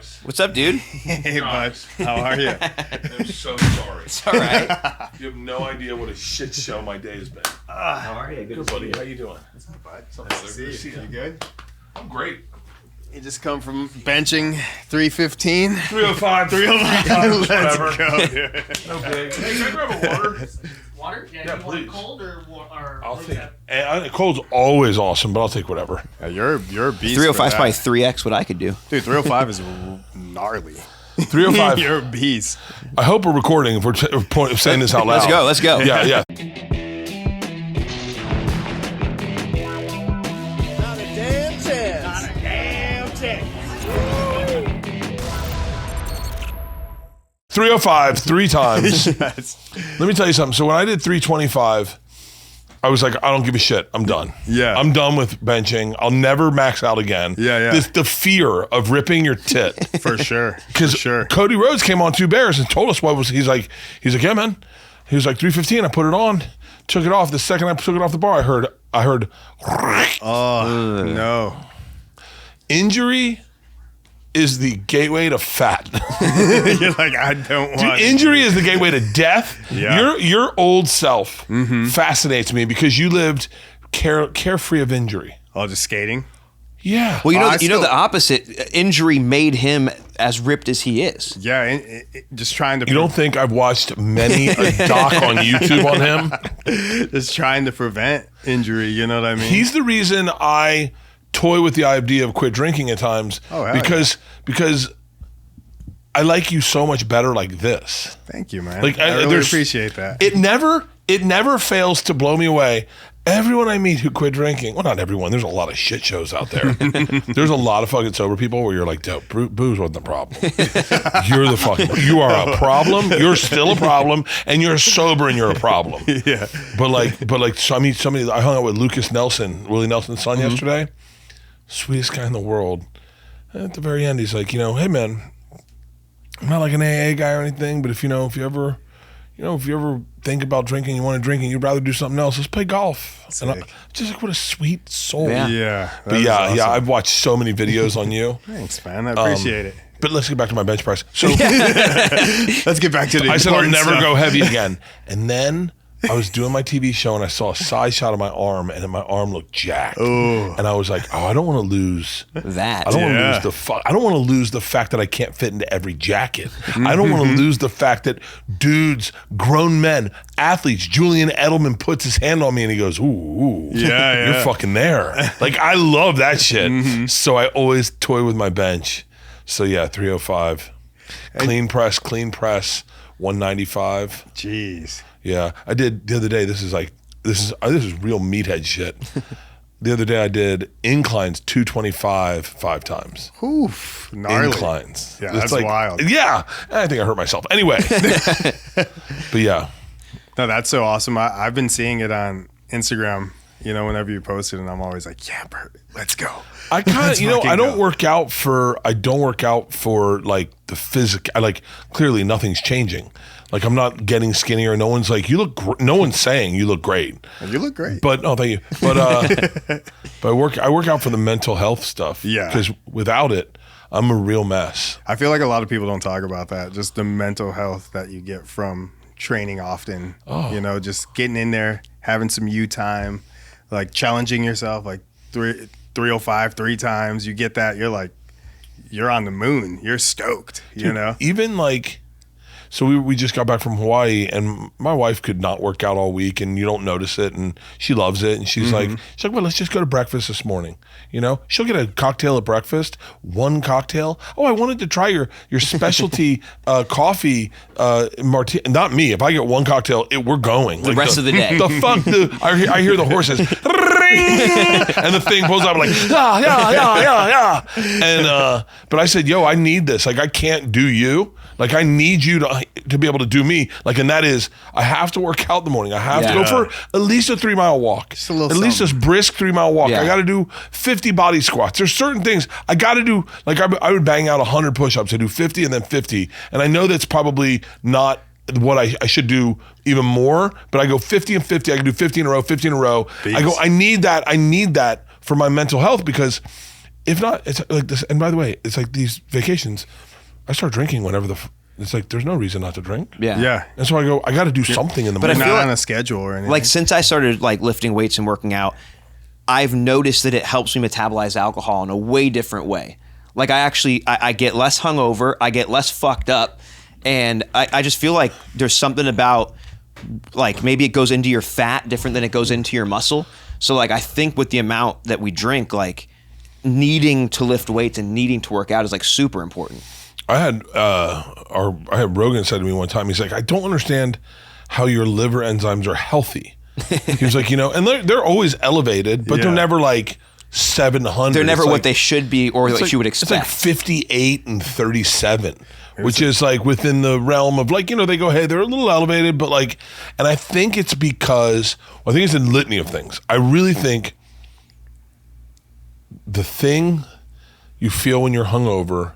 guys. What's up, dude? Hey, bud. How are you? I'm so sorry. It's all right. You have no idea what a shit show my day has been. How are you? Good, buddy. How you doing? What's up, bud? What's up, Nice brother? to Good to see you. see You you. good? I'm great. You just come from benching 315. 305, 305. Let's Whatever. go, dude. No big. Hey, can I grab a water? Water? Yeah, you want please. cold or I'll room take. temp? And cold's always awesome, but I'll take whatever. Yeah, you're a beast. 305 is for probably that. 3x what I could do. Dude, 305 is gnarly. 305. You're a beast. I hope we're recording if we're saying this out loud. Let's go. Yeah, yeah. Not a damn chance. Not a damn chance. 305 three times. Yes. Let me tell you something. So when I did 325, I was like, I don't give a shit. I'm done. Yeah. I'm done with benching. I'll never max out again. Yeah. The fear of ripping your tit. For sure. Because Cody Rhodes came on Two Bears and told us what was. He's like, yeah, man. He was like 315. I put it on, took it off. The second I took it off the bar, I heard. Oh, no. Injury is the gateway to fat. You're like, I don't want Dude, injury is the gateway to death. Yeah. Your old self fascinates me because you lived carefree of injury. Oh, just skating? Yeah. Well, I you know still- the opposite. Injury made him as ripped as he is. Yeah, just trying to... You don't think I've watched many a doc on YouTube on him? Just trying to prevent injury, you know what I mean? He's the reason I toy with the idea of quit drinking at times. Oh, hell because I like you so much better like this. Thank you, man. Like, I really there's- appreciate that. It never fails to blow me away. Everyone I meet who quit drinking, well, not everyone. There's a lot of shit shows out there. There's a lot of fucking sober people where you're like, "Dope, booze wasn't the problem. You are a problem. You're still a problem, and you're sober and you're a problem." Yeah. But so I meet somebody. I hung out with Lucas Nelson, Willie Nelson's son, yesterday. Sweetest guy in the world. And at the very end, he's like, hey man, I'm not like an AA guy or anything, but if you ever think about drinking, you want to drink, and you'd rather do something else, let's play golf. And Sick. just like, what a sweet soul. Yeah. Yeah. But yeah, I've watched so many videos on you. Thanks, man. I appreciate it. But let's get back to my bench press. So Let's get back to the I said I'll important never stuff. go heavy again. And then I was doing my TV show and I saw a side shot of my arm, and then my arm looked jacked. Ooh. And I was like, I don't want to lose. That. I don't want to Yeah. lose I don't want to lose the fact that I can't fit into every jacket. I don't want to lose the fact that dudes, grown men, athletes, Julian Edelman puts his hand on me and he goes, ooh, Yeah. you're fucking there. Like, I love that shit. So I always toy with my bench. So yeah, 305. Clean press, 195. Jeez. Yeah, I did the other day. This is real meathead shit. The other day I did inclines 225 5 times. Oof. Gnarly. Inclines. Yeah, It's that's wild. Yeah, I think I hurt myself. Anyway, but yeah, No, that's so awesome. I've been seeing it on Instagram, whenever you post it, and I'm always like, yeah, Bert, let's go. I kind Let's of fucking I don't go. work out for like the physical. Clearly nothing's changing. Like, I'm not getting skinnier. No one's like, no one's saying you look great. You look great. But thank you. But I work out for the mental health stuff. Yeah. Because without it, I'm a real mess. I feel like a lot of people don't talk about that. Just the mental health that you get from training often. Oh. Just getting in there, having some you time, like challenging yourself, like 305 3 times. You get that, you're like, you're on the moon. You're stoked, Even like, so we just got back from Hawaii, and my wife could not work out all week, and you don't notice it, and she loves it, and she's like, well, let's just go to breakfast this morning. She'll get a cocktail at breakfast, one cocktail. Oh, I wanted to try your specialty coffee martini. Not me. If I get one cocktail, we're going. The rest of the day. The fuck, I hear the horses. And the thing pulls up like, yeah. And but I said, yo, I need this. Like, I can't do you. Like, I need you to be able to do me. Like, and that is, I have to work out in the morning. I have to go for at least a 3 mile walk. Just a little at least something. this brisk 3 mile walk. Yeah. I got to do 50 body squats. There's certain things I got to do. Like, I would bang out 100 push-ups. I do 50 and then 50. And I know that's probably not what I should do even more, but I go 50 and 50. I can do 50 in a row, 50 in a row. Beast. I go, I need that for my mental health, because if not, it's like this. And by the way, it's like these vacations, I start drinking whenever it's like there's no reason not to drink. Yeah. And so I go, I got to do something in the But morning. not feel on like- a schedule or anything. Like since I started like lifting weights and working out, I've noticed that it helps me metabolize alcohol in a way different way. Like I get less hungover, I get less fucked up, and I just feel like there's something about like maybe it goes into your fat different than it goes into your muscle. So like I think with the amount that we drink, like needing to lift weights and needing to work out is like super important. I had Rogan said to me one time, he's like, I don't understand how your liver enzymes are healthy. He was like, and they're always elevated, but they're never like 700. They're never It's what like, they should be or what like, you would It's expect. like 58 and 37, which is like within the realm of like, they go, hey, they're a little elevated, but like, and I think it's because, I think it's a litany of things. I really think the thing you feel when you're hungover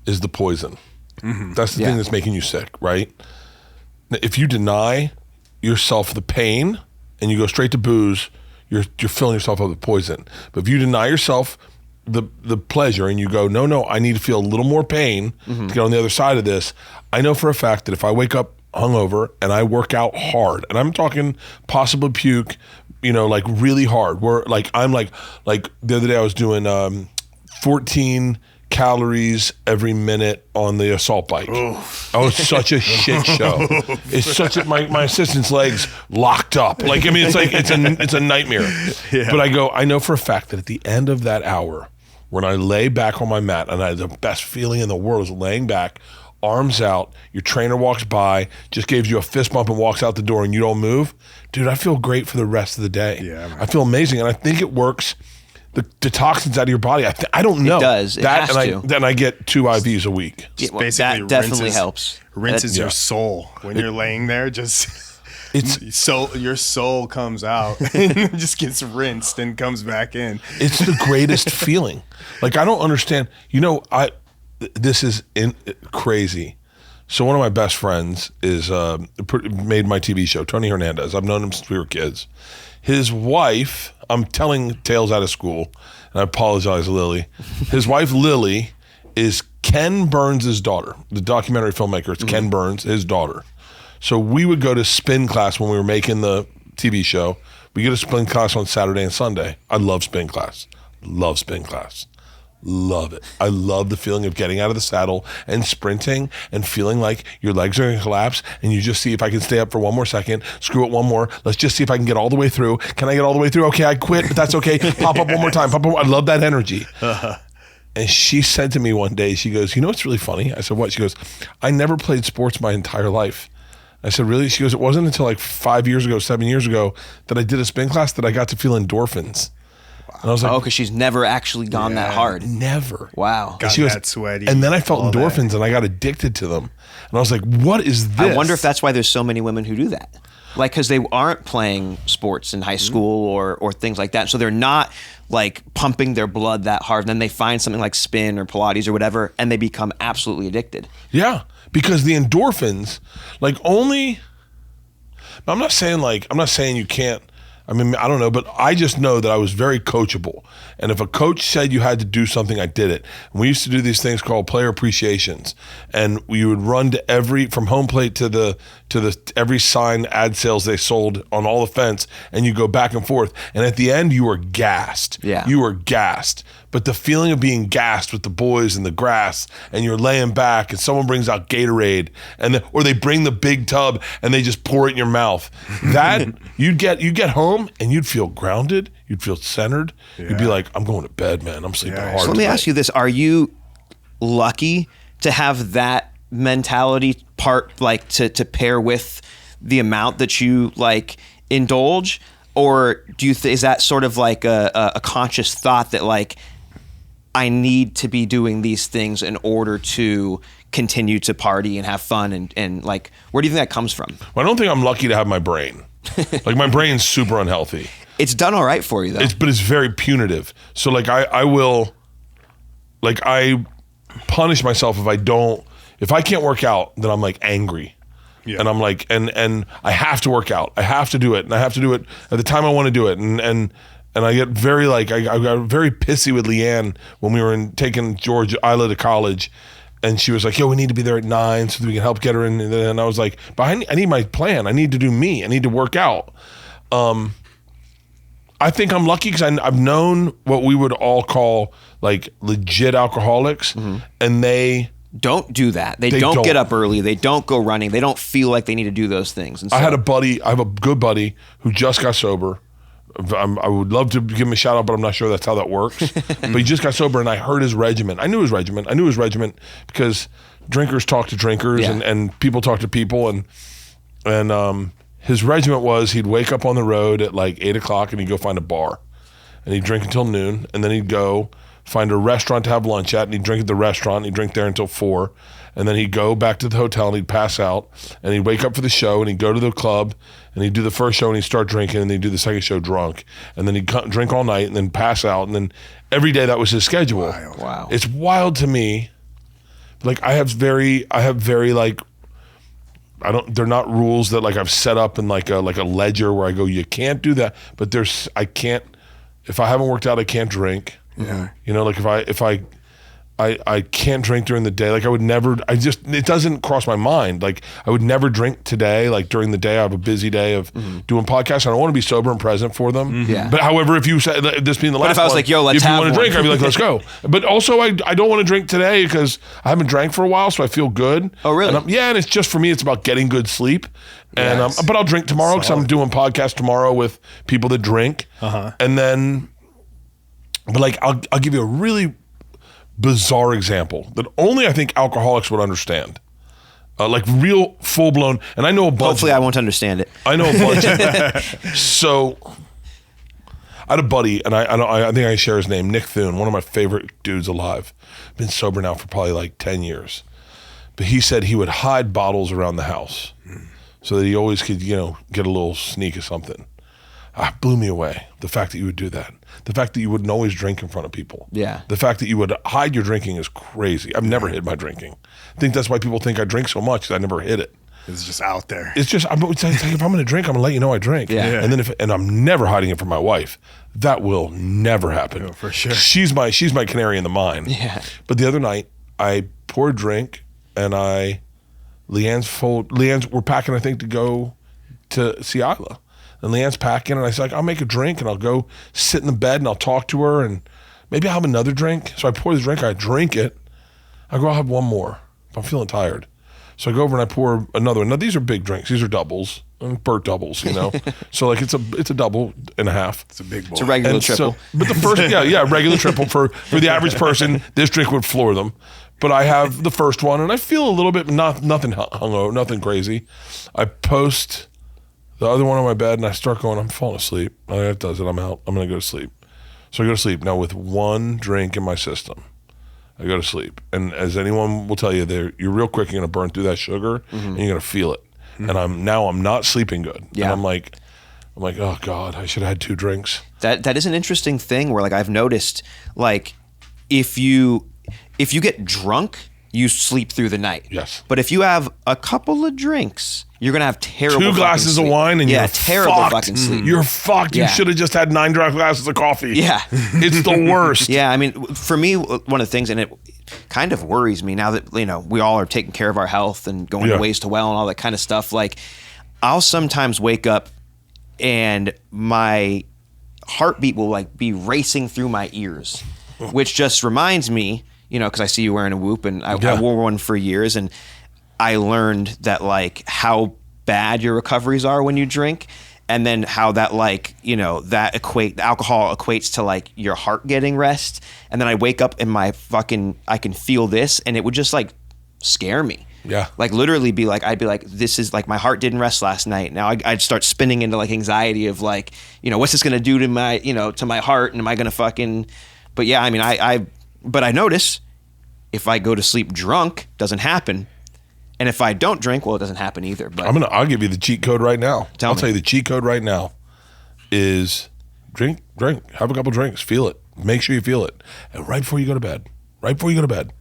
is the poison. Mm-hmm. That's the thing that's making you sick, right? If you deny yourself the pain and you go straight to booze, you're filling yourself up with poison. But if you deny yourself the pleasure and you go, no, I need to feel a little more pain to get on the other side of this, I know for a fact that if I wake up hungover and I work out hard, and I'm talking possible puke, like really hard, where like I'm like the other day I was doing 14 calories every minute on the assault bike. Oof. Oh, it's such a shit show. It's such my assistant's legs locked up. Like, I mean, it's like it's a nightmare. Yeah. But I know for a fact that at the end of that hour, when I lay back on my mat, and the best feeling in the world is laying back, arms out, your trainer walks by, just gives you a fist bump and walks out the door and you don't move. Dude, I feel great for the rest of the day. Yeah, man. I feel amazing. And I think it works. The toxins out of your body. I don't know. It does. It has to. Then I get 2 IVs a week. Yeah, well, basically that definitely rinses- helps. Rinses Yeah. your soul when you're laying there. Just It's your soul comes out and just gets rinsed and comes back in. it's the greatest feeling. Like I don't understand. This is crazy. So one of my best friends is made my TV show, Tony Hernandez. I've known him since we were kids. His wife, I'm telling tales out of school, and I apologize, Lily. His wife, Lily, is Ken Burns' daughter, the documentary filmmaker. It's Ken Burns, his daughter. So we would go to spin class when we were making the TV show. We get a spin class on Saturday and Sunday. I love spin class. Love spin class. Love it. I love the feeling of getting out of the saddle and sprinting and feeling like your legs are going to collapse and you just see if I can stay up for one more second, screw it one more. Let's just see if I can get all the way through. Can I get all the way through? Okay, I quit, but that's okay. Pop up one more time. Pop up. I love that energy. And she said to me one day, she goes, what's really funny? I said, what? She goes, I never played sports my entire life. I said, really? She goes, it wasn't until like 7 years ago that I did a spin class that I got to feel endorphins. And I was like, because she's never actually gone that hard. never. Wow. Got She goes, that sweaty. and then I felt all that. endorphins and I got addicted to them. And I was like, what is this? I wonder if that's why there's so many women who do that. Like, because they aren't playing sports in high school or things like that. So they're not like pumping their blood that hard. And then they find something like spin or Pilates or whatever, and they become absolutely addicted. Yeah, because the endorphins, like I'm not saying you can't. I mean, I don't know, but I just know that I was very coachable. And if a coach said you had to do something, I did it. And we used to do these things called player appreciations. And we would run to from home plate to every sign ad sales they sold on all the fence, and you go back and forth. And at the end, you were gassed. Yeah. You were gassed. But the feeling of being gassed with the boys in the grass, and you're laying back, and someone brings out Gatorade, or they bring the big tub and they just pour it in your mouth. That you'd get home and you'd feel grounded, you'd feel centered. You'd be like, I'm going to bed, man. I'm sleeping hard. So let me ask you this: are you lucky to have that mentality part, like to pair with the amount that you like indulge, or do you is that sort of like a conscious thought that like, I need to be doing these things in order to continue to party and have fun, and like, where do you think that comes from? Well, I don't think I'm lucky to have my brain. Like, my brain's super unhealthy. It's done all right for you though. But it's very punitive. So like I punish myself if I can't work out, then I'm like angry. Yeah. And I'm like, and I have to work out. I have to do it. And I have to do it at the time I want to do it. And And I get very I got very pissy with Leanne when we were taking George Isla to college. And she was like, yo, we need to be there at 9 so that we can help get her in. And I was like, but I need my plan. I need to do me. I need to work out. I think I'm lucky because I've known what we would all call like legit alcoholics. And they don't do that. They don't get up early. They don't go running. They don't feel like they need to do those things. And so, I have a good buddy who just got sober. I would love to give him a shout out, but I'm not sure that's how that works. But he just got sober, and I heard his regimen. I knew his regimen because drinkers talk to drinkers, and people talk to people, and his regiment was he'd wake up on the road at like 8 o'clock, and he'd go find a bar, and he'd drink until noon, and then he'd go find a restaurant to have lunch at, and he'd drink at the restaurant, and he'd drink there until 4, and then he'd go back to the hotel, and he'd pass out, and he'd wake up for the show, and he'd go to the club, and he'd do the first show, and he'd start drinking, and then he'd do the second show drunk, and then he'd drink all night, and then pass out, and then every day that was his schedule. Wow. It's wild to me. Like I have very like, they're not rules that like I've set up in like a ledger where I go, you can't do that, but if I haven't worked out, I can't drink. Yeah. You know, like if I can't drink during the day. Like I would never, it doesn't cross my mind. Like I would never drink today. Like during the day, I have a busy day of doing podcasts. I don't want to be sober and present for them. Yeah. But however, if you said this being the last if I was one, like, yo, let's if you have want to one. drink, I'd be like, let's go. But also I don't want to drink today because I haven't drank for a while. So I feel good. Oh, really? And it's just for me, it's about getting good sleep. And Yes. but I'll drink tomorrow because I'm doing podcasts tomorrow with people that drink. And then, but like, I'll give you a really bizarre example that only I think alcoholics would understand. Like real full blown, and I know a bunch. Hopefully, I won't understand it. I know a bunch. So, I had a buddy, and I think I share his name, Nick Thune, one of my favorite dudes alive. Been sober now for probably like 10 years. But he said he would hide bottles around the house so that he always could, get a little sneak of something. Blew me away, the fact that you would do that. The fact that you wouldn't always drink in front of people. Yeah. The fact that you would hide your drinking is crazy. I've never hid my drinking. I think that's why people think I drink so much, because I never hid it. It's just out there. It's just, it's like if I'm going to drink, I'm going to let you know I drink. Yeah. And then and I'm never hiding it from my wife. That will never happen. Oh, for sure. She's my canary in the mine. Yeah. But the other night, I poured a drink, and Leanne's, we're packing, I think, to go to see Isla. And Leanne's packing, and I said, like, I'll make a drink, and I'll go sit in the bed, and I'll talk to her, and maybe I'll have another drink. So I pour the drink, I drink it. I go, I'll have one more if I'm feeling tired. So I go over and I pour another one. Now, these are big drinks. These are doubles, Bert doubles, So, like, it's a double and a half. It's a big boy. It's a regular triple. But the first, regular triple. For the average person, this drink would floor them. But I have the first one, and I feel a little bit, nothing hungover, nothing crazy. I post the other one on my bed, and I start going, I'm falling asleep. That does it. I'm out. I'm going to go to sleep. So I go to sleep. Now, with one drink in my system, I go to sleep. And as anyone will tell you, you're real quick. You're going to burn through that sugar, and you're going to feel it. And I'm not sleeping good. Yeah. And I'm like, oh God, I should have had 2 drinks. That is an interesting thing where, like, I've noticed, like, if you get drunk, you sleep through the night. Yes. But if you have a couple of drinks, you're gonna have terrible 2 glasses fucking of sleep. wine, and you're terrible fucked. fucking sleep. You're fucked. You Yeah. should have just had 9 dry glasses of coffee. Yeah. It's the worst. Yeah, I mean, for me, one of the things, and it kind of worries me now that, we all are taking care of our health and going to Ways to Well and all that kind of stuff. Like, I'll sometimes wake up and my heartbeat will, like, be racing through my ears, which just reminds me, because I see you wearing a Whoop, and I wore one for years, and I learned that, like, how bad your recoveries are when you drink, and then how that, like, the alcohol equates to, like, your heart getting rest. And then I wake up and I can feel this, and it would just, like, scare me. Yeah. Like, literally I'd be like, this is, like, my heart didn't rest last night. Now I'd start spinning into, like, anxiety of, like, what's this going to do to my, to my heart, and am I going to but yeah, I mean, but I notice if I go to sleep drunk, doesn't happen. And if I don't drink, well, it doesn't happen either. But I'll give you the cheat code right now. Tell me. Tell you the cheat code right now is drink, have a couple drinks, feel it. Make sure you feel it. And right before you go to bed,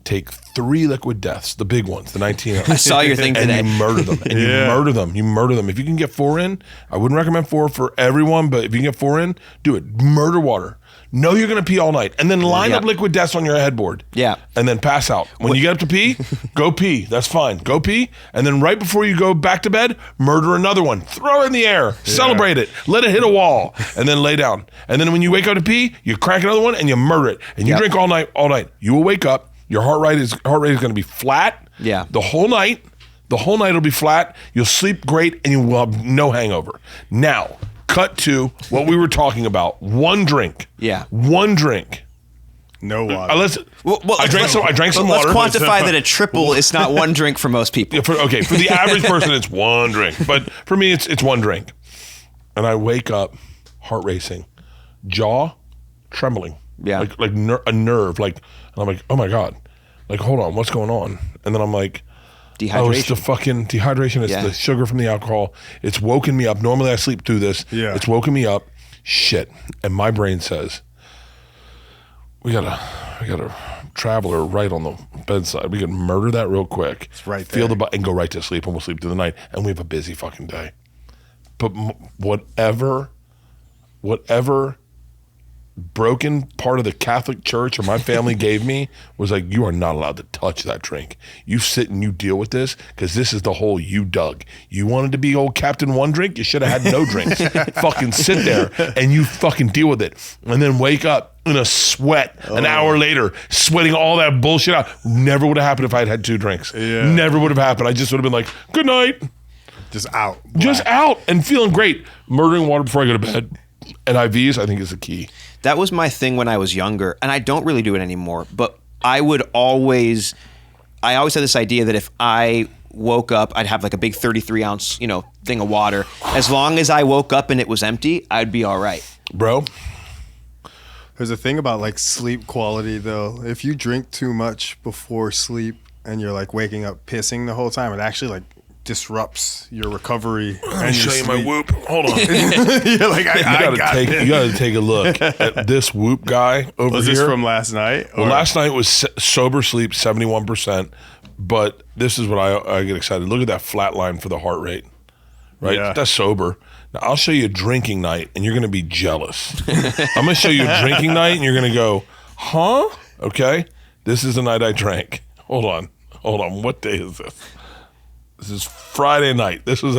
take 3 liquid deaths, the big ones, the 19. I saw your thing today. And you murder them. And you murder them. You murder them. If you can get 4 in, I wouldn't recommend 4 for everyone, but if you can get 4 in, do it. Murder water. Know you're going to pee all night. And then line up liquid deaths on your headboard. Yeah. And then pass out. When you get up to pee, go pee. That's fine. Go pee. And then right before you go back to bed, murder another one. Throw it in the air. Celebrate it. Let it hit a wall. And then lay down. And then when you wake up to pee, you crank another one and you murder it. And you drink all night. You will wake up. Your heart rate is going to be flat. Yeah. The whole night. The whole night will be flat. You'll sleep great and you will have no hangover. Now, cut to what we were talking about. 1 drink. Yeah. 1 drink. No water. I drank some water. Let's quantify that a triple is not 1 drink for most people. For the average person, it's 1 drink. But for me, it's 1 drink. And I wake up, heart racing, jaw trembling. Yeah. Like a nerve. And I'm like, oh my God. Like, hold on, what's going on? And then I'm like, dehydration. Oh, it's the fucking dehydration. It's the sugar from the alcohol. It's woken me up. Normally I sleep through this. Yeah. It's woken me up. Shit. And my brain says, we got a traveler right on the bedside. We can murder that real quick. It's right there. Feel the and go right to sleep, and we'll sleep through the night. And we have a busy fucking day. But whatever broken part of the Catholic Church or my family gave me was like, you are not allowed to touch that drink. You sit and you deal with this because this is the hole you dug. You wanted to be old Captain One Drink? You should have had no drinks. Fucking sit there and you fucking deal with it. And then wake up in a sweat an hour later, sweating all that bullshit out. Never would have happened if I had had 2 drinks. Yeah. Never would have happened. I just would have been like, good night. Just out. Black. Just out and feeling great. Murdering water before I go to bed. And IVs, I think, is the key. That was my thing when I was younger, and I don't really do it anymore. But I always had this idea that if I woke up, I'd have like a big 33-ounce, thing of water. As long as I woke up and it was empty, I'd be all right. Bro, there's a thing about like sleep quality though. If you drink too much before sleep and you're like waking up pissing the whole time, it actually like disrupts your recovery. Let me show you my Whoop. Hold on. You're like, you gotta take a look at this Whoop guy over here. Was this from last night? Well, last night was sober sleep 71%, but this is what I get excited. Look at that flat line for the heart rate, right? Yeah. That's sober. Now I'll show you a drinking night, and you're gonna be jealous. I'm gonna show you a drinking night, and you're gonna go, huh? Okay, this is the night I drank. Hold on. What day is this? This is Friday night. This is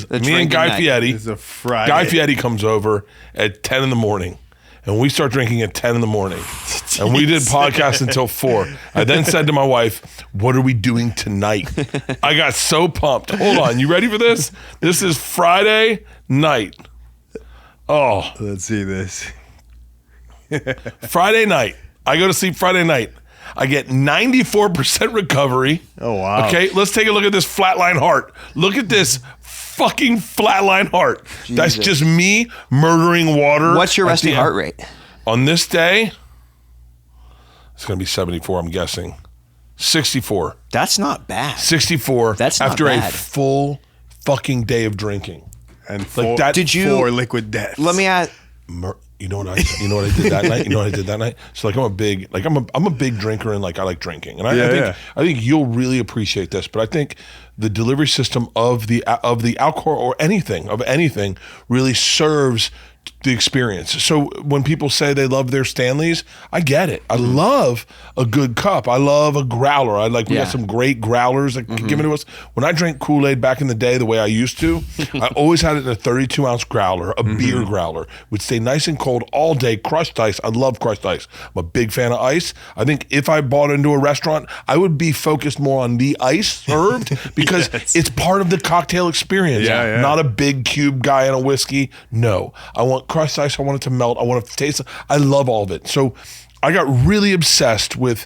me and Guy Fieri. This is a Friday. Guy Fieri comes over at 10 in the morning, and we start drinking at 10 in the morning. And we did podcasts until 4. I then said to my wife, what are we doing tonight? I got so pumped. Hold on. You ready for this? This is Friday night. Oh. Let's see this. Friday night. I go to sleep Friday night. I get 94% recovery. Oh, wow. Okay, let's take a look at this flatline heart. Look at this fucking flatline heart. Jesus. That's just me murdering water. What's your resting heart rate? On this day, it's going to be 74, I'm guessing. 64. That's not bad. 64. That's not after bad. A full fucking day of drinking. And four liquid deaths. Let me ask. You know what I did that night? You know what I did that night? So like I'm a big drinker and like I like drinking. And I think you'll really appreciate this, but I think the delivery system of the alcohol or anything really serves the experience. So when people say they love their Stanleys, I get it. I love a good cup. I love a growler. We got some great growlers that can give it to us. When I drank Kool-Aid back in the day the way I used to, I always had it in a 32-ounce growler, a beer growler. Would stay nice and cold all day. Crushed ice. I love crushed ice. I'm a big fan of ice. I think if I bought into a restaurant, I would be focused more on the ice served because it's part of the cocktail experience. Not a big cube guy in a whiskey. No. I want crushed ice. I want it to melt. I want it to taste. I love all of it. So I got really obsessed with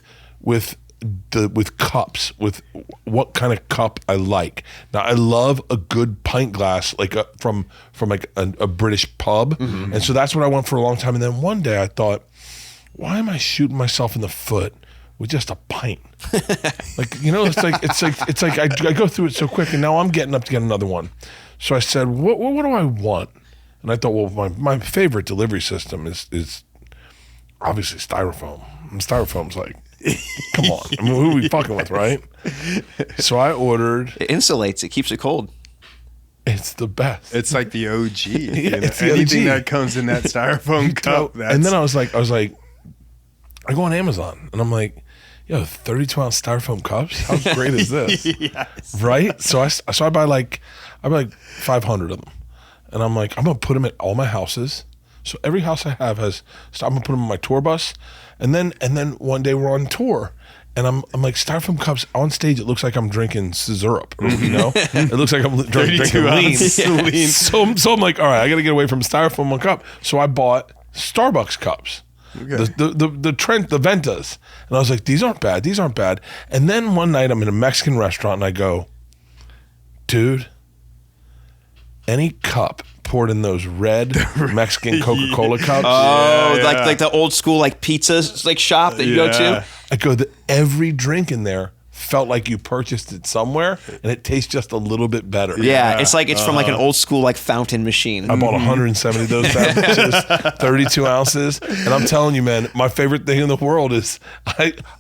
cups, with what kind of cup I like. Now I love a good pint glass, like from like a British pub, and so that's what I want for a long time. And then one day I thought, why am I shooting myself in the foot with just a pint? It's like I go through it so quick, and now I'm getting up to get another one. So I said, what do I want? And I thought, well, my favorite delivery system is obviously styrofoam. And styrofoam's like, Come on. I mean, who are we fucking with, right? So I ordered. It insulates. It keeps it cold. It's the best. It's like the OG. You know? it's the Anything OG. that comes in that styrofoam cup. And then I was like, I go on Amazon and I'm like, yo, 32-ounce styrofoam cups? How great is this? Yes. Right? So I buy like 500 of them. And I'm like, I'm going to put them at all my houses. So every house I have has, so I'm going to put them on my tour bus. And then one day we're on tour. And I'm like, styrofoam cups on stage, it looks like I'm drinking syrup, you know? It looks like I'm drinking lean. lean. So I'm like, all right, I got to get away from styrofoam on cup. So I bought Starbucks cups. Okay. The Trent, the Ventas. And I was like, these aren't bad. And then one night I'm in a Mexican restaurant and I go, dude, any cup poured in those red Mexican Coca-Cola cups. Oh, Yeah, like the old school like pizza like shop that you go to. I go, every drink in there felt like you purchased it somewhere and it tastes just a little bit better. Yeah, it's like it's from like an old school like fountain machine. I bought 170 of those packages, 32 ounces. And I'm telling you, man, my favorite thing in the world is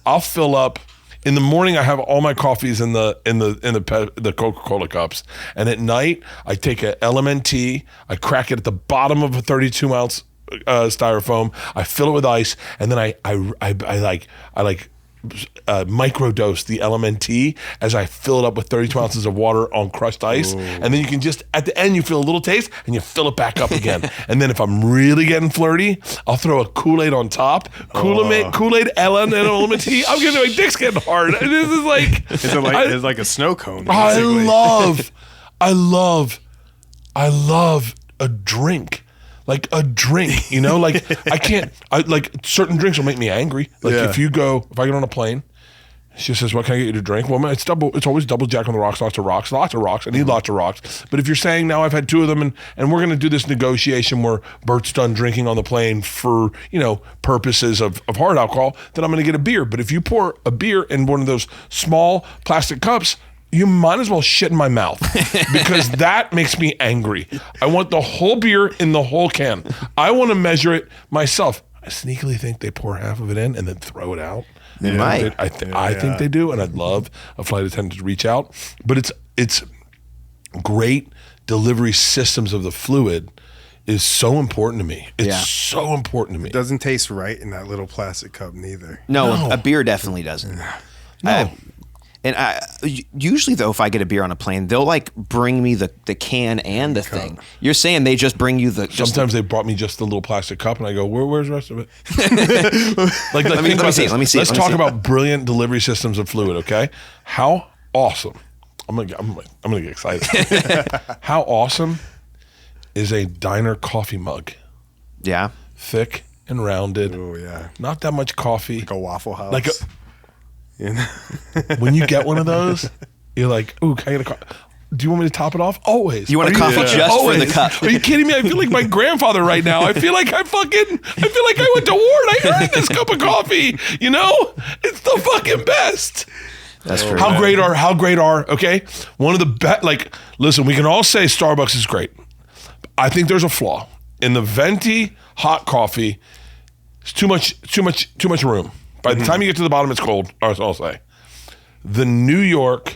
I'll fill up. In the morning, I have all my coffees in the Coca-Cola cups, and at night, I take a LMNT, I crack it at the bottom of a 32-ounce styrofoam, I fill it with ice, and then I microdose the LMNT as I fill it up with 32 ounces of water on crushed ice. Ooh. And then you can just, at the end, you feel a little taste and you fill it back up again. And then if I'm really getting flirty, I'll throw a Kool-Aid on top. Kool-Aid, LMNT. I'm getting, my dick's getting hard. This is like... It's like a snow cone, basically. I love a drink. Like a drink, you know, like like certain drinks will make me angry. Like if I get on a plane, she says, what can I get you to drink? Well, it's always double Jack on the rocks, lots of rocks. I need lots of rocks. But if you're saying now I've had 2 of them and we're going to do this negotiation where Bert's done drinking on the plane for, purposes of hard alcohol, then I'm going to get a beer. But if you pour a beer in one of those small plastic cups, you might as well shit in my mouth because that makes me angry. I want the whole beer in the whole can. I want to measure it myself. I sneakily think they pour half of it in and then throw it out. They might. I think they do, and I'd love a flight attendant to reach out. But it's great delivery systems of the fluid is so important to me. It's so important to me. It doesn't taste right in that little plastic cup neither. No, a beer definitely doesn't. No. And usually, though, if I get a beer on a plane, they'll like bring me the can and the thing. You're saying they just bring you the... Sometimes they brought me just the little plastic cup, and I go, where's the rest of it? Let me see. Let's talk about brilliant delivery systems of fluid, okay? How awesome. I'm gonna get excited. How awesome is a diner coffee mug? Yeah. Thick and rounded. Oh, yeah. Not that much coffee. Like a Waffle House. When you get one of those, you're like, ooh, can I get a coffee? Do you want me to top it off? Always. You want a coffee just for the cup? Are you kidding me? I feel like my grandfather right now. I feel like I went to war and I earned this cup of coffee. It's the fucking best. That's true. How great are, okay? One of the best, listen, we can all say Starbucks is great. I think there's a flaw. In the venti hot coffee, it's too much room. By the time you get to the bottom, it's cold. That's all I'll say. The New York,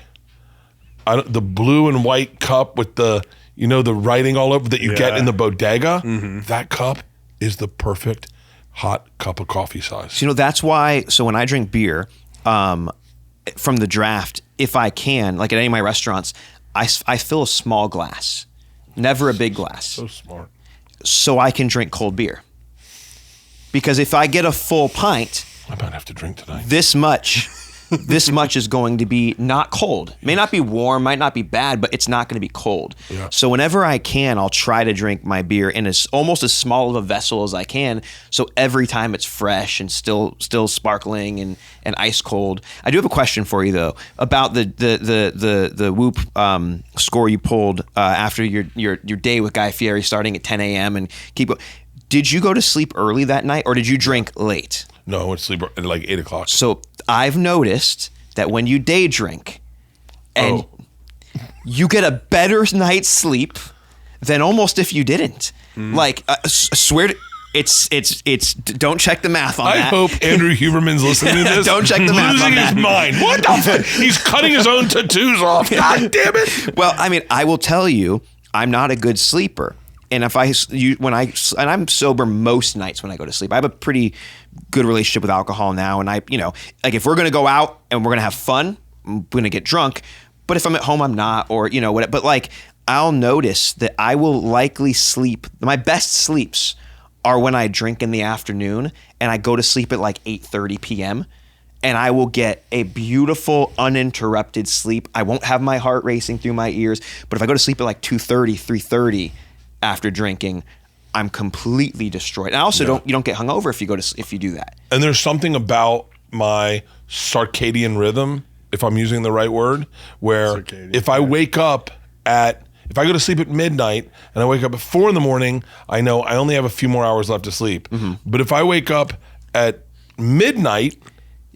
the blue and white cup with the writing all over that you get in the bodega, that cup is the perfect hot cup of coffee size. So, that's why, so when I drink beer from the draft, if I can, like at any of my restaurants, I fill a small glass, never a big glass. So smart. So I can drink cold beer. Because if I get a full pint... I might have to drink tonight. This much is going to be not cold. May not be warm, might not be bad, but it's not going to be cold. Yeah. So whenever I can, I'll try to drink my beer in almost as small of a vessel as I can. So every time it's fresh and still sparkling and ice cold. I do have a question for you though about the Whoop score you pulled after your day with Guy Fieri starting at 10 a.m. and keep going. Did you go to sleep early that night or did you drink late? No, I went to sleep at like 8 o'clock. So I've noticed that when you day drink and you get a better night's sleep than almost if you didn't. Like, swear to... It's don't check the math on I that. hope Andrew Huberman's listening to this. Don't check the math losing on that. his mind. What the fuck? He's cutting his own tattoos off. God damn it. Well, I mean, I will tell you, I'm not a good sleeper. And and I'm sober most nights when I go to sleep. I have a pretty good relationship with alcohol now. And like if we're going to go out and we're going to have fun, I'm going to get drunk. But if I'm at home, I'm not, or, whatever. But like, I'll notice that I will likely sleep. My best sleeps are when I drink in the afternoon and I go to sleep at like 8:30 p.m. and I will get a beautiful uninterrupted sleep. I won't have my heart racing through my ears. But if I go to sleep at like 2:30, 3:30 after drinking, I'm completely destroyed. And I also you don't get hungover if you do that. And there's something about my circadian rhythm, if I'm using the right word, where if I wake up if I go to sleep at midnight and I wake up at 4 a.m, I know I only have a few more hours left to sleep. Mm-hmm. But if I wake up at midnight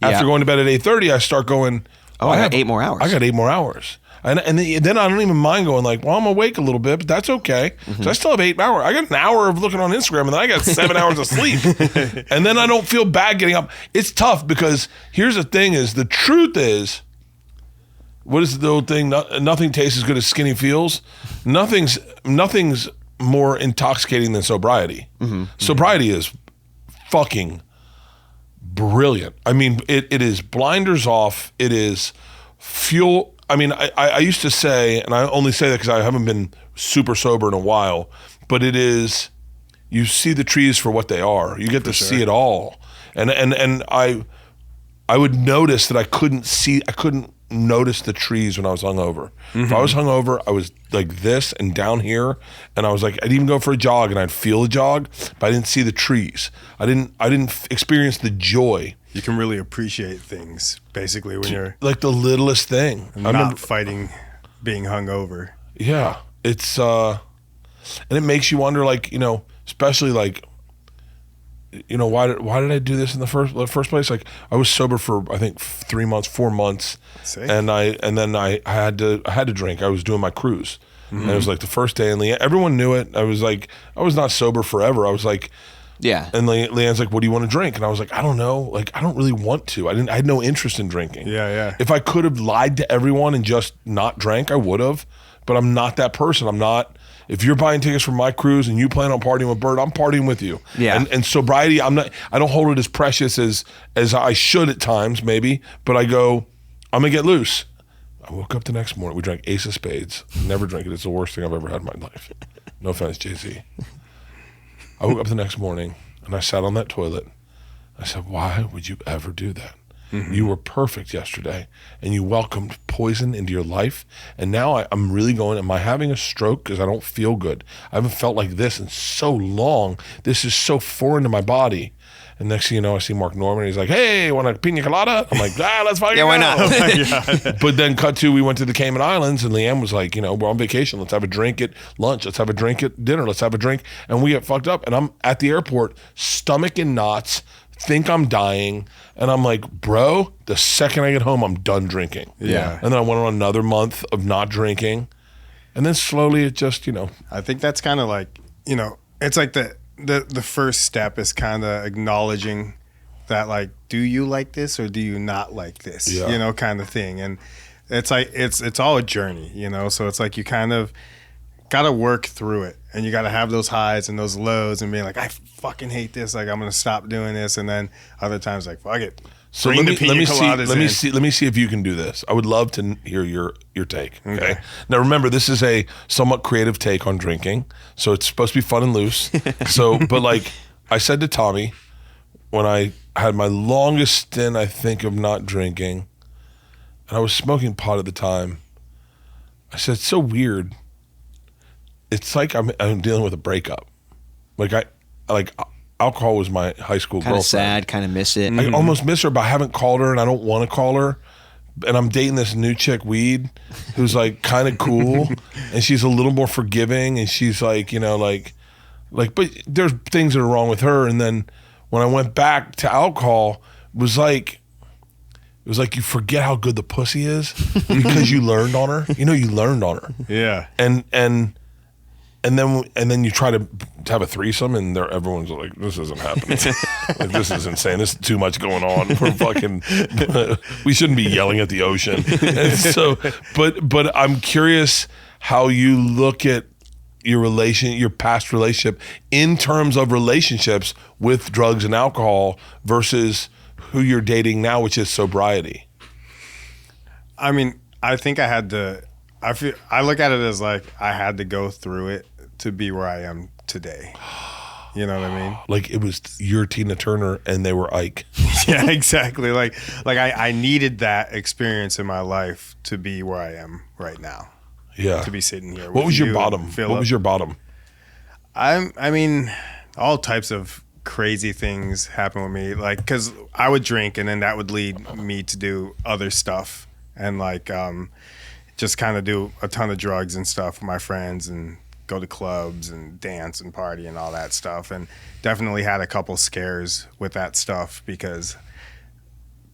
after going to bed at 8:30, I start going, I got 8 more hours. I got 8 more hours. And then I don't even mind going like, well, I'm awake a little bit, but that's okay. Mm-hmm. So I still have 8 hours. I got an hour of looking on Instagram, and then I got 7 hours of sleep. And then I don't feel bad getting up. It's tough because here's the thing is, the truth is, what is the old thing? Nothing tastes as good as skinny feels. Nothing's more intoxicating than sobriety. Mm-hmm. Sobriety is fucking brilliant. I mean, it is blinders off. It is fuel. I mean, I used to say, and I only say that because I haven't been super sober in a while, but it is, you see the trees for what they are. You get to see it all. And I would notice that I couldn't notice the trees when I was hungover. Mm-hmm. If I was hungover, I was like this and down here, and I was like, I'd even go for a jog and I'd feel a jog, but I didn't see the trees. I didn't experience the joy. You can really appreciate things basically when you're like the littlest thing. Not fighting being hungover. Yeah, it's and it makes you wonder, like, especially like, why did I do this in the first place? Like, I was sober for I think 3 months, 4 months, and then I had to drink. I was doing my cruise, and it was like the first day, and everyone knew it. I was like, I was not sober forever. I was like, yeah. And Leanne's like, what do you want to drink? And I was like, I don't know. Like, I don't really want to. I had no interest in drinking. Yeah. If I could have lied to everyone and just not drank, I would have. But I'm not that person. I'm not. If you're buying tickets for my cruise and you plan on partying with Bert, I'm partying with you. Yeah. And sobriety, I don't hold it as precious as I should at times, maybe. But I go, I'm gonna get loose. I woke up the next morning. We drank Ace of Spades. Never drink it. It's the worst thing I've ever had in my life. No offense, JC. I woke up the next morning and I sat on that toilet. I said, why would you ever do that? Mm-hmm. You were perfect yesterday and you welcomed poison into your life. And now I'm really going, am I having a stroke? Because I don't feel good. I haven't felt like this in so long. This is so foreign to my body. And next thing you know, I see Mark Norman. He's like, hey, want a pina colada? I'm like, let's fucking go. Why not? Oh my God. But then cut to, we went to the Cayman Islands and Leanne was like, we're on vacation. Let's have a drink at lunch. Let's have a drink at dinner. Let's have a drink. And we get fucked up. And I'm at the airport, stomach in knots, think I'm dying. And I'm like, bro, the second I get home, I'm done drinking. Yeah. And then I went on another month of not drinking. And then slowly it just, I think that's kind of like, it's like the first step is kind of acknowledging that, like, do you like this or do you not like this? Yeah. Kind of thing. And it's like it's all a journey, so it's like you kind of got to work through it, and you got to have those highs and those lows and being like, I fucking hate this, like I'm gonna stop doing this, and then other times like, fuck it. So let me see if you can do this. I would love to hear your take. Okay. Now remember, this is a somewhat creative take on drinking, so it's supposed to be fun and loose. But like I said to Tommy, when I had my longest stint, I think, of not drinking, and I was smoking pot at the time, I said, it's so weird. It's like I'm dealing with a breakup. Alcohol was my high school girlfriend. Kind of sad, kind of miss it. I almost miss her, but I haven't called her and I don't want to call her. And I'm dating this new chick, Weed, who's like kind of cool, and she's a little more forgiving, and she's like, but there's things that are wrong with her. And then when I went back to alcohol, it was like you forget how good the pussy is because you learned on her. You learned on her. Yeah. And And then you try to have a threesome, and everyone's like, "This isn't happening. Like, this is insane. This is too much going on. We shouldn't be yelling at the ocean." And so, but I'm curious how you look at your past relationship in terms of relationships with drugs and alcohol versus who you're dating now, which is sobriety. I mean, I think I look at it as like I had to go through it to be where I am today. You know what I mean? Like it was your Tina Turner and they were Ike. Yeah, exactly. Like I needed that experience in my life to be where I am right now. Yeah. To be sitting here. What was your bottom? Phillip. What was your bottom? I mean, all types of crazy things happen with me. Like, because I would drink and then that would lead me to do other stuff and like just kind of do a ton of drugs and stuff with my friends and go to clubs and dance and party and all that stuff. And definitely had a couple scares with that stuff because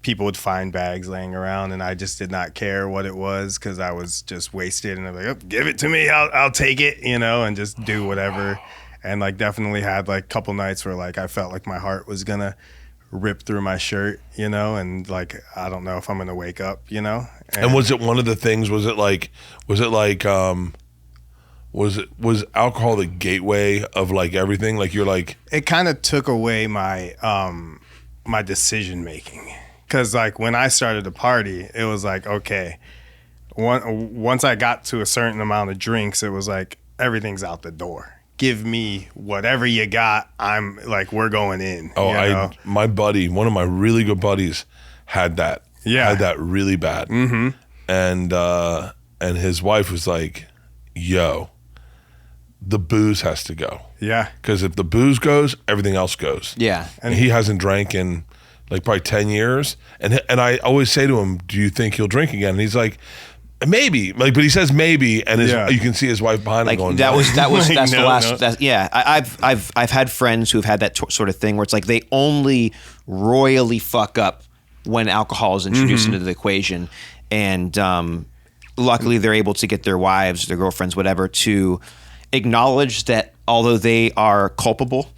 people would find bags laying around and I just did not care what it was because I was just wasted and I'm like, oh, give it to me, I'll take it, you know, and just do whatever. And like definitely had like a couple nights where like I felt like my heart was gonna rip through my shirt, you know, and like I don't know if I'm gonna wake up, you know. And was it one of the things, was alcohol the gateway of like everything? Like you're like, it kind of took away my my decision making. Because like when I started to party, it was like, okay, once I got to a certain amount of drinks, it was like everything's out the door. Give me whatever you got. I'm like, we're going in. oh, you know? my buddy, one of my really good buddies had that. Yeah. Had that really bad. Mm-hmm. And his wife was like, yo, the booze has to go. Yeah. Because if the booze goes, everything else goes. Yeah. And he hasn't drank in like probably 10 years. And I always say to him, do you think he'll drink again? And he's like, maybe. Like, but he says maybe, and you can see his wife behind him Like going, that was Like, that's the no, last. no. That's, yeah, I've had friends who've had that sort of thing where it's like they only royally fuck up when alcohol is introduced into the equation, and luckily they're able to get their wives, their girlfriends, whatever, to acknowledge that although they are culpable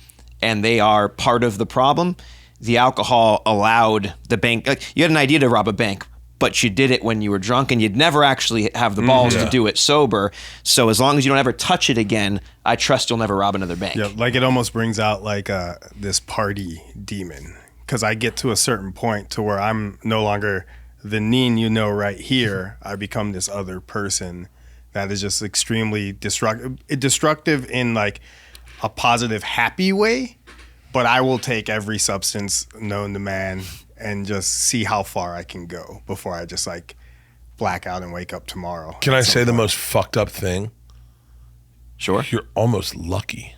and they are part of the problem, the alcohol allowed the bank. Like, you had an idea to rob a bank, but you did it when you were drunk and you'd never actually have the balls to do it sober. So as long as you don't ever touch it again, I trust you'll never rob another bank. Yeah, like it almost brings out like this party demon. Because I get to a certain point to where I'm no longer the Neen you know right here. I become this other person that is just extremely destructive in like a positive, happy way. But I will take every substance known to man and just see how far I can go before I just like black out and wake up tomorrow. can I say the most fucked up thing? Sure. You're almost lucky.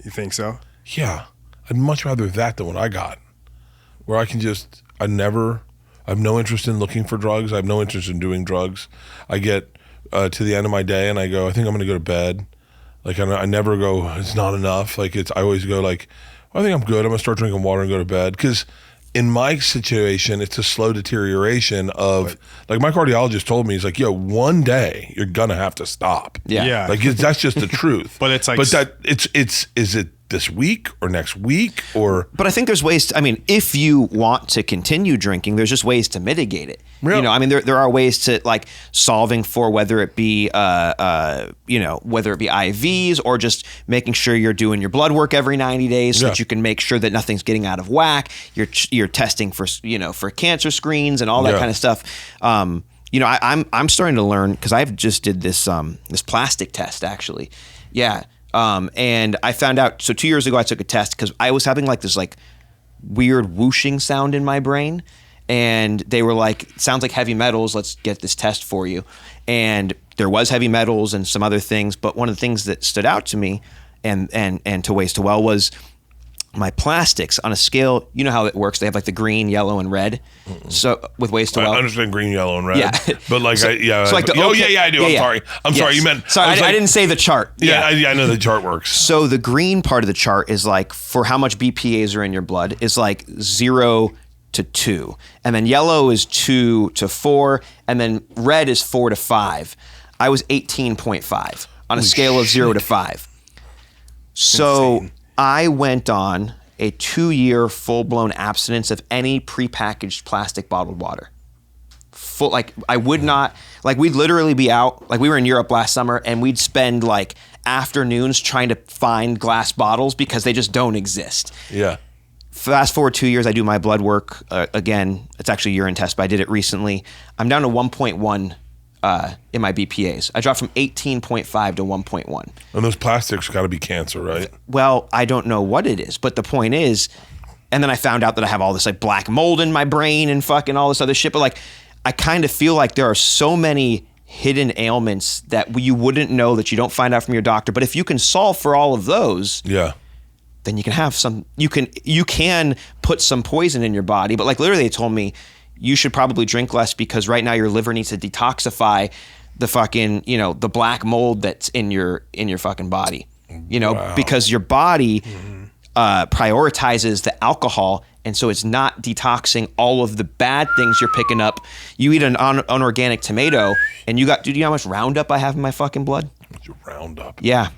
You think so? Yeah. I'd much rather that than what I got. Where I can just, I have no interest in looking for drugs. I have no interest in doing drugs. I get to the end of my day and I go, I think I'm going to go to bed. Like I never go, it's not enough. Like I always go like, I think I'm good. I'm going to start drinking water and go to bed. Because in my situation, it's a slow deterioration of, like my cardiologist told me, he's like, yo, one day you're going to have to stop. Yeah. Like that's just the truth. But it's like, is it this week or next week or? But I think there's ways to, I mean, if you want to continue drinking, there's just ways to mitigate it. Really? You know, I mean, there are ways to like solving for whether it be, whether it be IVs or just making sure you're doing your blood work every 90 days so that you can make sure that nothing's getting out of whack. You're testing for, for cancer screens and all that kind of stuff. I'm starting to learn because I've just did this plastic test actually. Yeah. And I found out, so 2 years ago I took a test because I was having like this like weird whooshing sound in my brain. And they were like, it sounds like heavy metals, let's get this test for you. And there was heavy metals and some other things, but one of the things that stood out to me and to Waste to Well was my plastics on a scale. You know how it works. They have like the green, yellow, and red. So with Waste to Well. I understand green, yellow, and red. Yeah. But like, So- I do. Yeah, I'm yeah. sorry. I'm Yes. sorry. You meant. Sorry, I didn't say the chart. Yeah, I know the chart works. So the green part of the chart is like for how much BPAs are in your blood is like 0 to 2. And then yellow is 2 to 4. And then red is 4 to 5. I was 18.5. on a scale of 0 to 5. So I went on a 2-year full-blown abstinence of any prepackaged plastic bottled water. I would not, we'd literally be out, we were in Europe last summer and we'd spend afternoons trying to find glass bottles because they just don't exist. Yeah. Fast forward 2 years, I do my blood work again. It's actually a urine test, but I did it recently. I'm down to 1.1 in my BPAs. I dropped from 18.5 to 1.1. And those plastics got to be cancer, right? Well, I don't know what it is, but the point is, and then I found out that I have all this black mold in my brain and fucking all this other shit. But I kind of feel like there are so many hidden ailments that you wouldn't know, that you don't find out from your doctor. But if you can solve for all of those, yeah, then you can have some. You can put some poison in your body. But literally, they told me you should probably drink less because right now your liver needs to detoxify the fucking the black mold that's in your fucking body. Wow. Because your body prioritizes the alcohol. And so it's not detoxing all of the bad things you're picking up. You eat an unorganic tomato, and do you know how much Roundup I have in my fucking blood? Roundup. Yeah.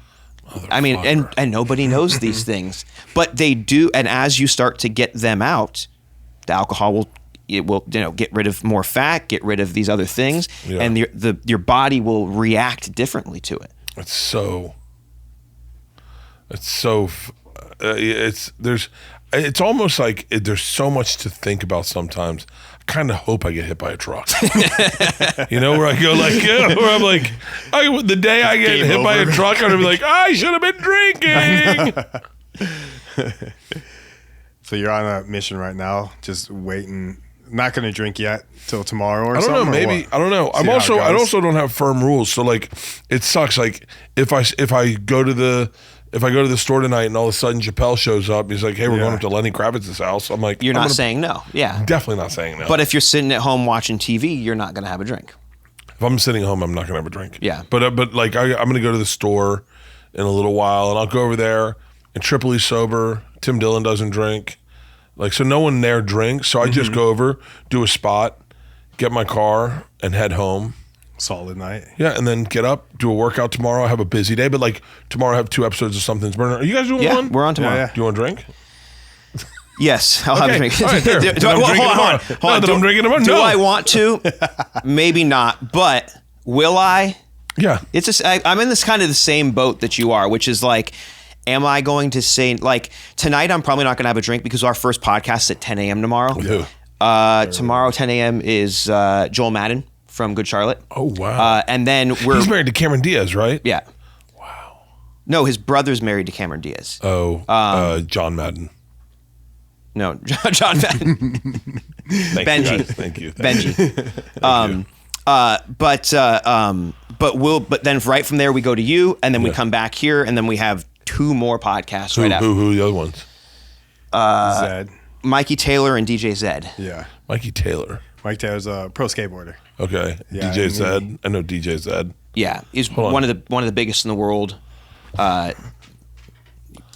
I mean, and nobody knows these things, but they do. And as you start to get them out, the alcohol will get rid of more fat, get rid of these other things, and your body will react differently to it. It's almost like there's so much to think about sometimes. I kind of hope I get hit by a truck. Where I go where I'm the day I get hit by a truck, I'm going to be like, I should have been drinking. So you're on a mission right now, just waiting, not going to drink yet till tomorrow or I don't something? know, maybe. I don't know. I also don't have firm rules. So it sucks. If I go to the store tonight and all of a sudden Chappelle shows up, he's like, hey, we're going up to Lenny Kravitz's house. I'm like, you're not saying no. Yeah. Definitely not saying no. But if you're sitting at home watching TV, you're not going to have a drink. If I'm sitting home, I'm not going to have a drink. Yeah. But I'm going to go to the store in a little while and I'll go over there and Tripoli's sober. Tim Dillon doesn't drink. So no one there drinks. So I just go over, do a spot, get my car and head home. Solid night. Yeah, and then get up, do a workout tomorrow. I have a busy day, but tomorrow I have 2 episodes of Something's Burning. Are you guys doing one? Yeah, we're on tomorrow. Yeah. Do you want a drink? Yes, I'll have a drink. All right, there. Hold on. I'm drinking tomorrow. Do No. I want to? Maybe not, but will I? Yeah. It's just I'm in this kind of the same boat that you are, which is am I going to say tonight? I'm probably not going to have a drink because our first podcast is at 10 a.m. tomorrow. With who? Tomorrow 10 a.m. is Joel Madden from Good Charlotte. Oh wow! And then he's married to Cameron Diaz, right? Yeah. Wow. No, his brother's married to Cameron Diaz. Oh, John Madden. No, John Madden. Benji. Thank you. Benji. But then right from there we go to you, and then we come back here, and then we have 2 more podcasts right after. Who are the other ones? Zed. Mikey Taylor and DJ Zed. Yeah. Mikey Taylor. Mike Taylor's a pro skateboarder. Okay. Yeah, DJ Zed. I know DJ Zed. Yeah, he's one of the biggest in the world.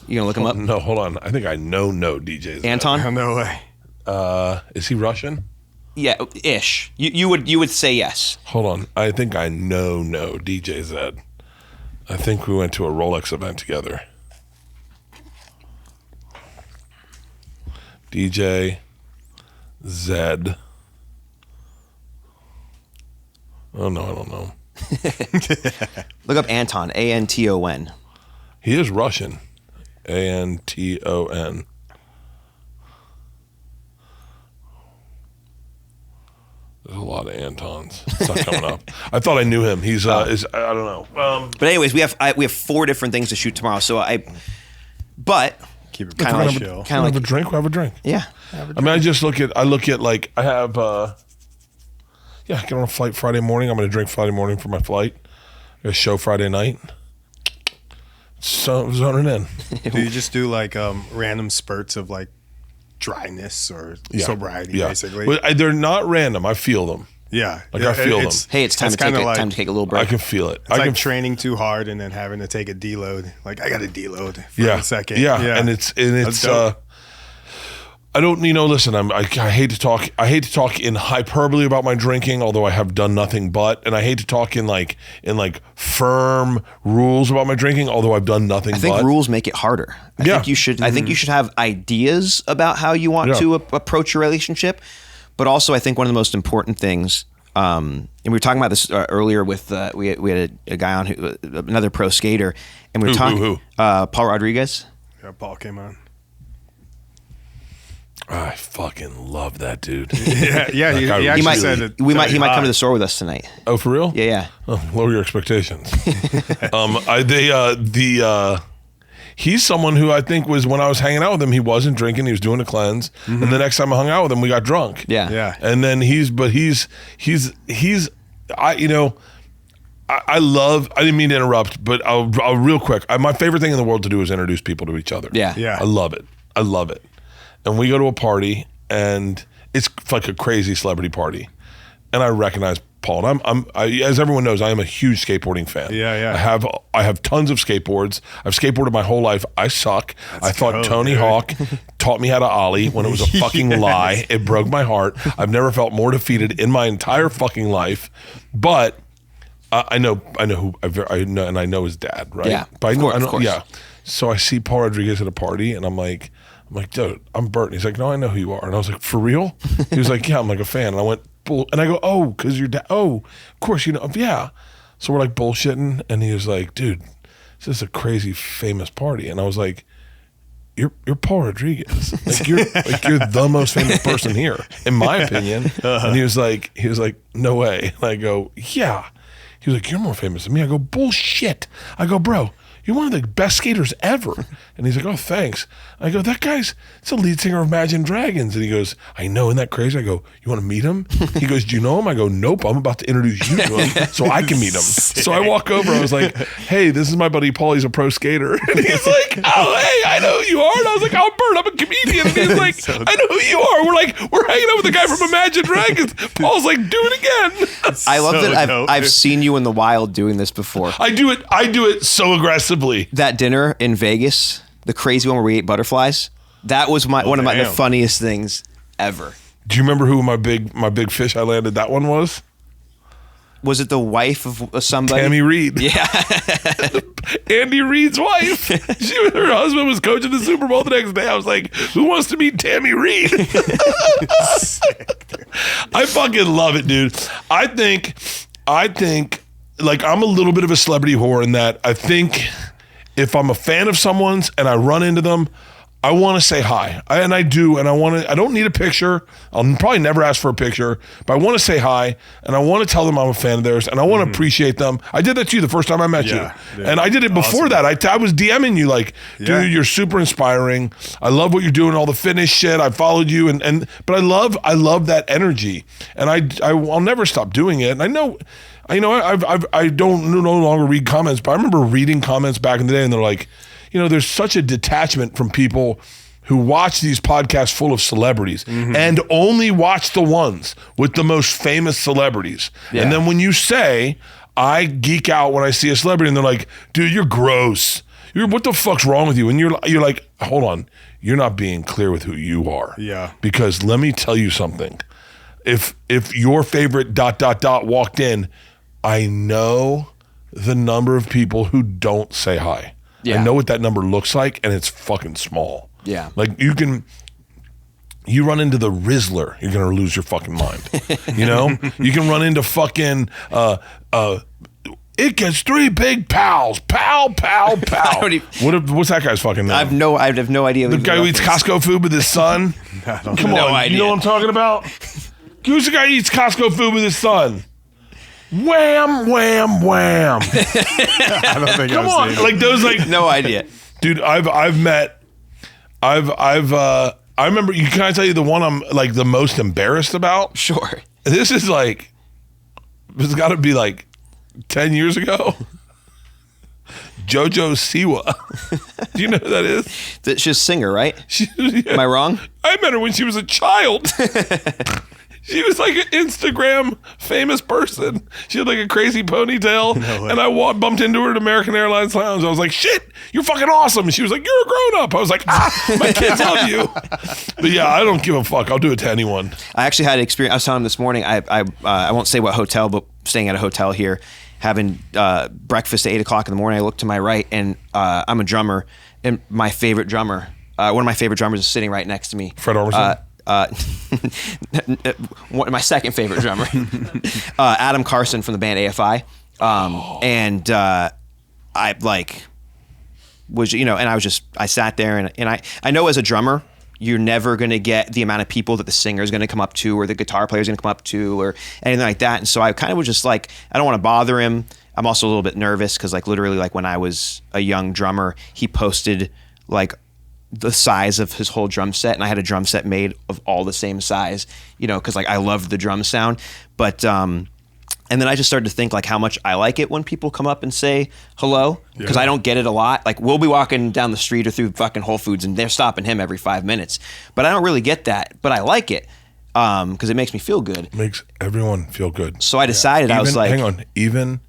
You gonna look him up? No, hold on. I think I know DJ Zed. Anton? No way. Is he Russian? Yeah, ish. You would say yes. Hold on. I think I know DJ Zed. I think we went to a Rolex event together. DJ Zed. Oh no, I don't know. Look up Anton. Anton. He is Russian. Anton. There's a lot of Antons. It's not coming up. I thought I knew him. He's I don't know. But anyways, we have 4 different things to shoot tomorrow. So Keep it kind of like chill. kind of like have a drink. We'll have a drink. Yeah. I mean, I look at I have I get on a flight Friday morning. I'm going to drink Friday morning for my flight. A show Friday night. So zoning in. Do you just do random spurts of dryness or sobriety, basically? But they're not random. I feel them. Yeah. I feel them. Hey, it's time to take a little break. I can feel it. It's training too hard and then having to take a deload. I got to deload for a second. Yeah. And it's I don't, listen, I hate to talk in hyperbole about my drinking, although I have done nothing but, and I hate to talk in firm rules about my drinking, although I've done nothing but. I think rules make it harder. I think you should have ideas about how you want to approach your relationship, but also I think one of the most important things, and we were talking about this earlier with, we had a guy on, another pro skater, and we were talking, Paul Rodriguez. Yeah, Paul came on. I fucking love that dude. Yeah. He actually said it. He might come to the store with us tonight. Oh, for real? Yeah. Oh, lower your expectations. He's someone who I think was, when I was hanging out with him, he wasn't drinking. He was doing a cleanse, and the next time I hung out with him, we got drunk. Yeah. And then I love. I didn't mean to interrupt, but I'll real quick. My favorite thing in the world to do is introduce people to each other. Yeah. I love it. And we go to a party, and it's like a crazy celebrity party, and I recognize Paul. And as everyone knows, I am a huge skateboarding fan. Yeah. I have tons of skateboards. I've skateboarded my whole life. I suck. I thought Tony Hawk taught me how to ollie when it was a fucking lie. It broke my heart. I've never felt more defeated in my entire fucking life. But I know who and I know his dad, right? Yeah, but of course. Yeah. So I see Paul Rodriguez at a party, and I'm like, dude, I'm Bert. And he's like, no, I know who you are. And I was like, for real? He was like, yeah, I'm like a fan. And I went, and I go, oh, because your dad, of course, yeah. So we're like bullshitting. And he was like, dude, this is a crazy famous party. And I was like, you're Paul Rodriguez. Like you're the most famous person here, in my opinion. And he was like, no way. And I go, yeah. He was like, you're more famous than me. I go, bullshit. I go, bro, you're one of the best skaters ever. And he's like, oh, thanks. I go, it's the lead singer of Imagine Dragons. And he goes, I know, isn't that crazy? I go, you want to meet him? He goes, do you know him? I go, nope, I'm about to introduce you to him so I can meet him. So I walk over, I was like, hey, this is my buddy Paul, he's a pro skater. And he's like, oh, hey, I know who you are. And I was like, oh, Bert, I'm a comedian. And he's like, I know who you are. We're hanging out with the guy from Imagine Dragons. Paul's like, do it again. I love that I've seen you in the wild doing this before. I do it so aggressively. That dinner in Vegas, the crazy one where we ate butterflies, that was one of the funniest things ever. Do you remember who my big fish I landed that one was? Was it the wife of somebody? Tammy Reed. Yeah. Andy Reid's wife. Her husband was coaching the Super Bowl the next day. I was like, who wants to meet Tammy Reed? I fucking love it, dude. I think like I'm a little bit of a celebrity whore in that I think if I'm a fan of someone's and I run into them, I want to say hi. I don't need a picture. I'll probably never ask for a picture, but I want to say hi and I want to tell them I'm a fan of theirs and I want to appreciate them. I did that to you the first time I met you. Yeah. And I did it before that. I was DMing you like, dude, you're super inspiring. I love what you're doing, all the fitness shit. I followed you but I love that energy and I'll never stop doing it. And I know I don't no longer read comments, but I remember reading comments back in the day and they're like, there's such a detachment from people who watch these podcasts full of celebrities and only watch the ones with the most famous celebrities. Yeah. And then when you say, I geek out when I see a celebrity and they're like, dude, you're gross. What the fuck's wrong with you? And you're like, hold on, you're not being clear with who you are. Yeah. Because let me tell you something. If your favorite ... walked in, I know the number of people who don't say hi. Yeah. I know what that number looks like, and it's fucking small. Yeah. Like, you run into the Rizzler, you're going to lose your fucking mind. You can run into fucking, it gets three big pals. Pow, pow, pow. What's that guy's fucking name? I have no idea. The guy who eats Costco food with his son? Come on, you know what I'm talking about? Who's the guy who eats Costco food with his son? Wham, wham, wham. I don't think Come on, like those, like no idea, dude. I remember. Can I tell you the one I'm like the most embarrassed about? Sure. This is like, it's got to be like 10 years ago. JoJo Siwa. Do you know who that is? She's a singer, right? Am I wrong? I met her when she was a child. She was like an Instagram famous person. She had like a crazy ponytail. And I bumped into her at American Airlines Lounge. I was like, shit, you're fucking awesome. And she was like, you're a grown up. I was like, my kids love you. But yeah, I don't give a fuck. I'll do it to anyone. I actually had an experience. I was telling him this morning, I won't say what hotel, but staying at a hotel here, having breakfast at 8 o'clock in the morning. I look to my right, and I'm a drummer, and my favorite drummer, one of my favorite drummers is sitting right next to me. Fred Armisen? My second favorite drummer, Adam Carson from the band AFI. And I like was, and I sat there and I know as a drummer, you're never going to get the amount of people that the singer is going to come up to or the guitar player is going to come up to or anything like that. And so I kind of was just like, I don't want to bother him. I'm also a little bit nervous because like literally like when I was a young drummer, he posted like the size of his whole drum set, and I had a drum set made of all the same size, because like I loved the drum sound. But and then I just started to think like how much I like it when people come up and say hello, because I don't get it a lot. Like we'll be walking down the street or through fucking Whole Foods and they're stopping him every 5 minutes, but I don't really get that. But I like it because it makes me feel good. It makes everyone feel good. So I decided I was like, hang on, even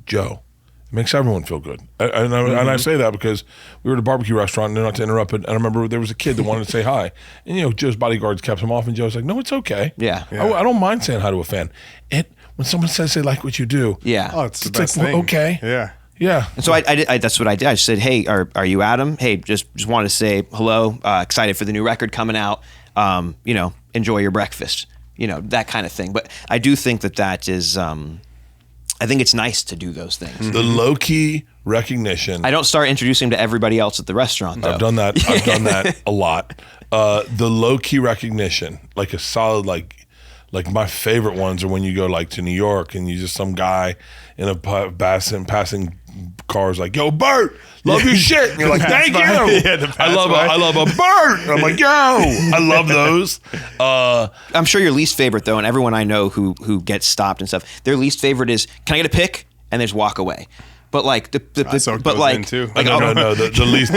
Joe. It makes everyone feel good. And I say that because we were at a barbecue restaurant, and not to interrupt, and I remember there was a kid that wanted to say hi. And, Joe's bodyguards kept him off, and Joe's like, no, it's okay. Yeah. I don't mind saying hi to a fan. When someone says they like what you do, Oh, it's the best like, thing. well, okay. Yeah. Yeah. And so I did. That's what I did. I just said, hey, are you Adam? Hey, just wanted to say hello. Excited for the new record coming out. Enjoy your breakfast. That kind of thing. But I do think that is... I think it's nice to do those things. The low-key recognition. I don't start introducing him to everybody else at the restaurant, though. I've done that a lot. The low-key recognition, like a solid, like my favorite ones are when you go like to New York and you just some guy in a passing cars like, yo, Bert, love your shit. And you're like, thank you. I love a Bert. And I'm like, yo, I love those. I'm sure your least favorite though, and everyone I know who gets stopped and stuff, their least favorite is, can I get a pic? And they just walk away. But like No. The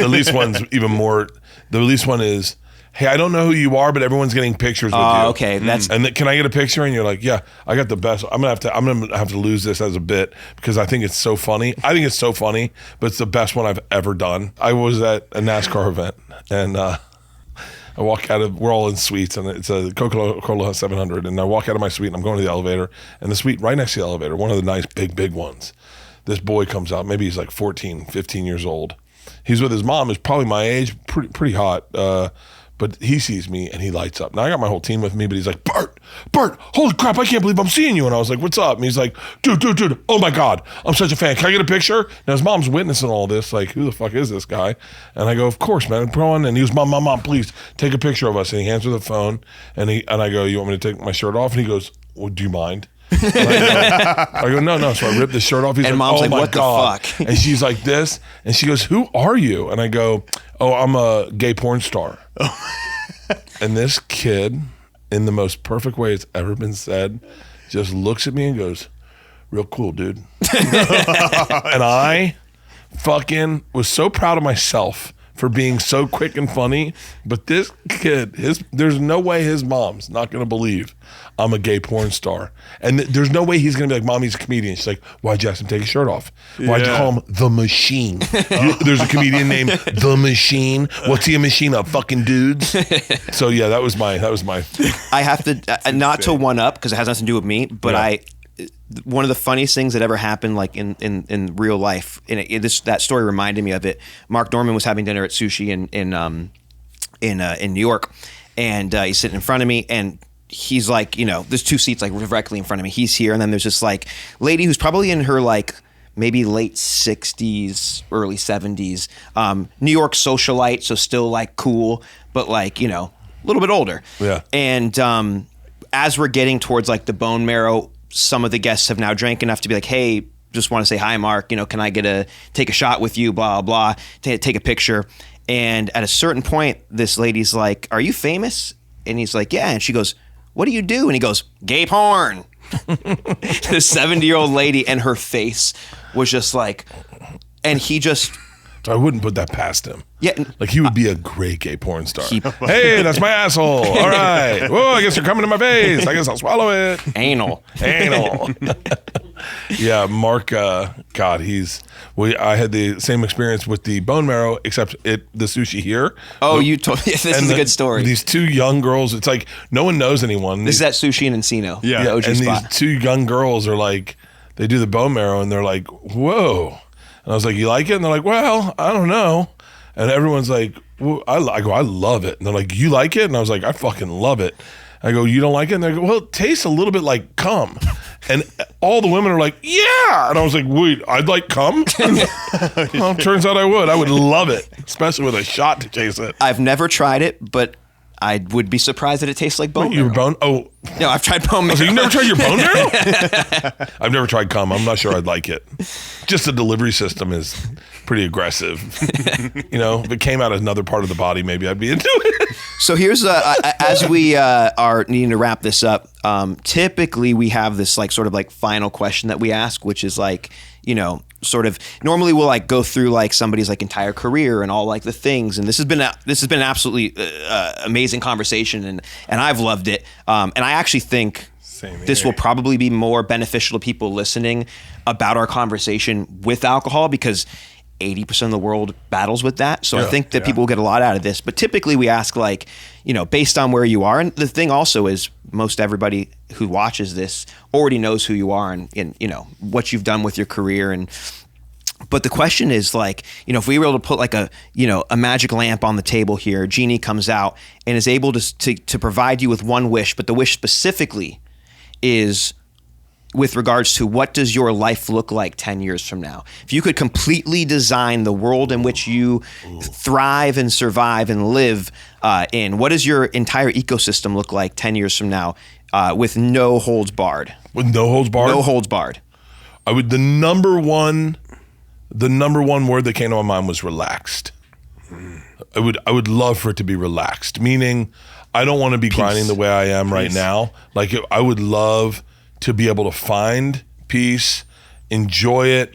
least one's even more. The least one is, hey, I don't know who you are, but everyone's getting pictures with you. Okay, can I get a picture? And you're like, yeah, I got the best. I'm gonna have to lose this as a bit because I think it's so funny. I think it's so funny, but it's the best one I've ever done. I was at a NASCAR event, and I walk out of. We're all in suites, and it's a Coca-Cola 700. And I walk out of my suite, and I'm going to the elevator, and the suite right next to the elevator, one of the nice big ones. This boy comes out. Maybe he's like 14, 15 years old. He's with his mom, who's probably my age, pretty hot. But he sees me and he lights up. Now I got my whole team with me, but he's like, Bert, holy crap, I can't believe I'm seeing you. And I was like, what's up? And he's like, dude, oh my God, I'm such a fan. Can I get a picture? Now his mom's witnessing all this, like, who the fuck is this guy? And I go, of course, man, go on. And he goes, mom, please take a picture of us. And he hands her the phone and I go, you want me to take my shirt off? And he goes, well, do you mind? I go, no. So I ripped the shirt off. He's and like, mom's oh like, my what God. the fuck? And she's like this. And she goes, who are you? And I go, oh, I'm a gay porn star. And this kid, in the most perfect way it's ever been said, just looks at me and goes, real cool, dude. And I fucking was so proud of myself for being so quick and funny. But this kid, there's no way his mom's not going to believe I'm a gay porn star. And there's no way he's going to be like, Mom, he's a comedian. She's like, why'd you ask him to take his shirt off? Why'd you call him The Machine? There's a comedian named The Machine. What's he a machine of? Fucking dudes? So yeah, that was my. I have to, not to one up, because it has nothing to do with me, but one of the funniest things that ever happened, like in real life, that story reminded me of it. Mark Norman was having dinner at Sushi in New York, and he's sitting in front of me, and he's like, there's two seats like directly in front of me. He's here, and then there's this like lady who's probably in her like maybe late 60s, early 70s, New York socialite, so still like cool, but like a little bit older. Yeah. And as we're getting towards like the bone marrow, some of the guests have now drank enough to be like, hey, just want to say hi, Mark. Can I take a shot with you? Blah, blah, take a picture. And at a certain point, this lady's like, are you famous? And he's like, yeah. And she goes, what do you do? And he goes, gay porn. This 70-year-old lady, and her face was just like, and he just I wouldn't put that past him. Yeah. Like he would be a great gay porn star. Hey, that's my asshole. All right. Whoa, I guess you're coming to my face. I guess I'll swallow it. Anal. Yeah, Mark, God, I had the same experience with the bone marrow, except the sushi here. Oh, you told me. This is a good story. These two young girls, it's like no one knows anyone. This is at Sushi in Encino. Yeah. The OG and spot. these two young girls are like, they do the bone marrow and they're like, whoa. And I was like, you like it? And they're like, well, I don't know. And everyone's like, well, I go, I love it. And they're like, you like it? And I was like, I fucking love it. I go, you don't like it? And they go, well, it tastes a little bit like cum. And all the women are like, yeah. And I was like, wait, I'd like cum? Well, turns out I would. I would love it, especially with a shot to chase it. I've never tried it, but I would be surprised that it tastes like bone marrow. Your bone? Oh. No, I've tried bone marrow. So you never tried your bone marrow? I've never tried cum. I'm not sure I'd like it. Just the delivery system is pretty aggressive. If it came out of another part of the body, maybe I'd be into it. So here's as we are needing to wrap this up. Typically, we have this sort of final question that we ask, which is sort of normally we'll go through somebody's entire career and all the things. And this has been an absolutely amazing conversation, and I've loved it. And I actually think this will probably be more beneficial to people listening about our conversation with alcohol, because 80% of the world battles with that. So I think that people will get a lot out of this. But typically we ask based on where you are. And the thing also is most everybody who watches this already knows who you are and what you've done with your career. But the question is if we were able to put a magic lamp on the table here, Genie comes out and is able to provide you with one wish, but the wish specifically is with regards to what does your life look like 10 years from now? If you could completely design the world in which you thrive and survive and live in, what does your entire ecosystem look like 10 years from now with no holds barred? With no holds barred? No holds barred. The number one word that came to my mind was relaxed. I would love for it to be relaxed, meaning I don't want to be grinding the way I am right now. I would love to be able to find peace, enjoy it,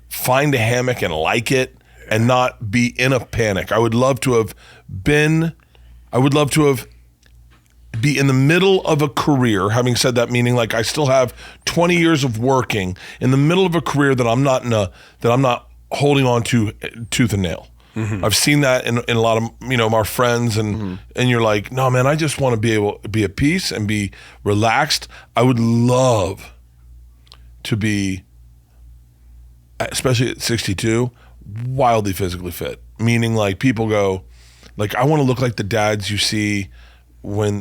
find a hammock and like it, and not be in a panic. I would love to have be in the middle of a career. Having said that, meaning I still have 20 years of working in the middle of a career that I'm not holding on to tooth and nail. Mm-hmm. I've seen that in a lot of our friends, and you're like, no man, I just want to be able to be at peace and be relaxed. I would love to be, especially at 62, wildly physically fit. Meaning people go, I want to look like the dads you see when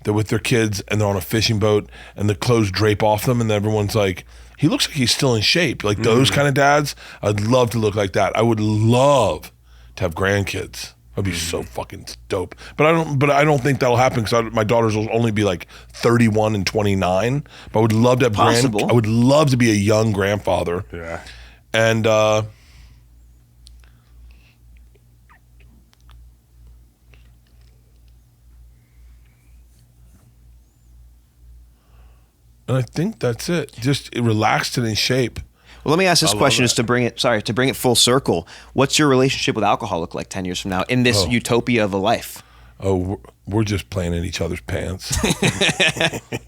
they're with their kids and they're on a fishing boat and the clothes drape off them and everyone's like, he looks like he's still in shape. Those kind of dads, I'd love to look like that. I would love to have grandkids. That'd be so fucking dope. But I don't think that'll happen because my daughters will only be 31 and 29. But I would love to have I would love to be a young grandfather. Yeah. And I think that's it. Just relaxed and in shape. Well, let me ask this question just to bring it full circle. What's your relationship with alcohol look like 10 years from now in this utopia of a life? Oh, we're just playing in each other's pants.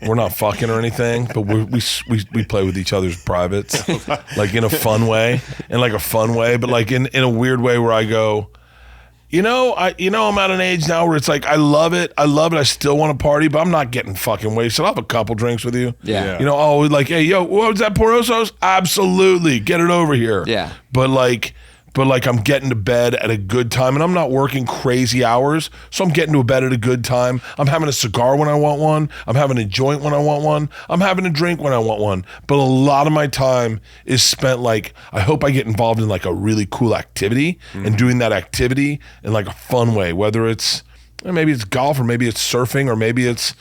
We're not fucking or anything, but we play with each other's privates, in a fun way, but in a weird way where I go, I'm at an age now where it's I love it. I still want to party, but I'm not getting fucking wasted. I'll have a couple drinks with you. Yeah. Hey, yo, what was that Porosos? Absolutely. Get it over here. Yeah. But I'm getting to bed at a good time and I'm not working crazy hours. So I'm getting to bed at a good time. I'm having a cigar when I want one. I'm having a joint when I want one. I'm having a drink when I want one. But a lot of my time is spent I hope I get involved in a really cool activity and doing that activity in a fun way, whether maybe it's golf or maybe it's surfing or maybe it's,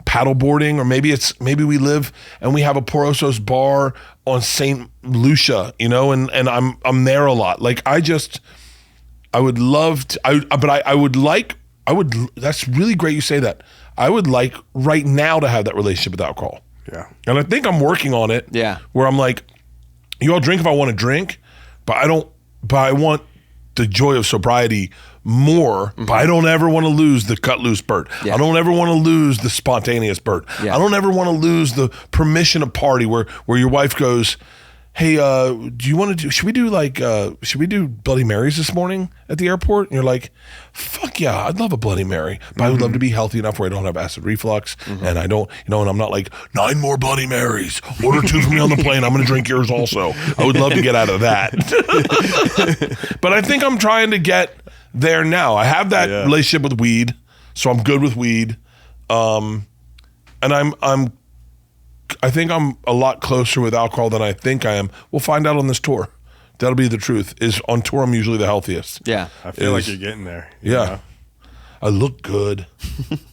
paddleboarding, or maybe we live and we have a Porosos bar on St. Lucia, and I'm there a lot. I would love to, that's really great you say that. I would like right now to have that relationship with alcohol. Yeah. And I think I'm working on it. Yeah. Where I'm you all drink if I want to drink, but I don't but I want the joy of sobriety more, but I don't ever want to lose the cut loose Bert. Yeah. I don't ever want to lose the spontaneous Bert. Yeah. I don't ever want to lose the permission to party where your wife goes, hey, do you want to should we do Bloody Marys this morning at the airport? And you're like, fuck yeah, I'd love a Bloody Mary, but I would love to be healthy enough where I don't have acid reflux and I don't, and I'm not like 9 more Bloody Marys, order 2 for me on the plane, I'm going to drink yours also. I would love to get out of that. But I think I'm trying to get there now. I have that relationship with weed, so I'm good with weed. And I think I'm a lot closer with alcohol than I think I am. We'll find out on this tour. That'll be the truth. Is on tour I'm usually the healthiest. Yeah. I feel like you're getting there. Yeah. know? I look good.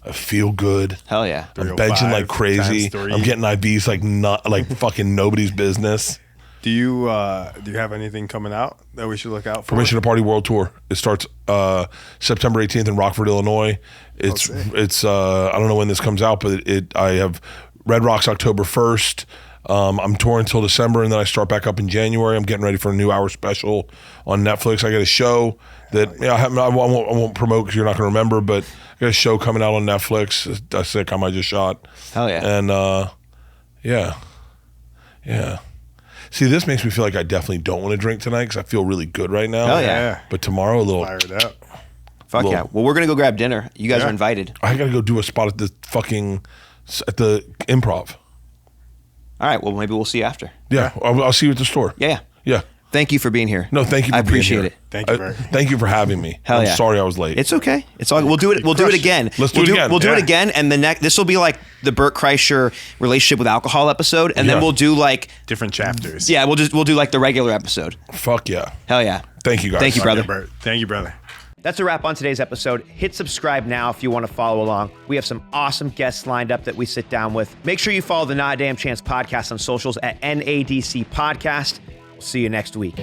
I feel good. Hell yeah. I'm benching like crazy. I'm getting IVs like fucking nobody's business. Do you have anything coming out that we should look out for? Permission to Party World Tour. It starts September 18th in Rockford, Illinois. It's I don't know when this comes out, but I have Red Rocks October 1st. I'm touring until December, and then I start back up in January. I'm getting ready for a new hour special on Netflix. I got a show that I won't promote because you're not going to remember, but I got a show coming out on Netflix. A sitcom I just shot. Hell yeah. And yeah. See, this makes me feel like I definitely don't want to drink tonight because I feel really good right now. Hell yeah. But tomorrow, a little. Fired up. Fuck yeah. Well, we're going to go grab dinner. You guys are invited. I got to go do a spot at the Improv. All right. Well, maybe we'll see you after. Yeah. I'll see you at the store. Yeah. Yeah. Thank you for being here. No, thank you for I being appreciate here. it. Thank you, Bert. Thank you for having me. Hell I'm yeah. sorry I was late. It's okay. It's all. We'll do it. We'll do it again. Let's do it again. We'll do it again, and this will be like the Bert Kreischer relationship with alcohol episode, and then we'll do like different chapters. Yeah, we'll do like the regular episode. Fuck yeah. Hell yeah. Thank you guys. Thank you, brother. Bert. Thank you, brother. That's a wrap on today's episode. Hit subscribe now if you want to follow along. We have some awesome guests lined up that we sit down with. Make sure you follow the Not a Damn Chance podcast on socials at NADC Podcast. We'll see you next week.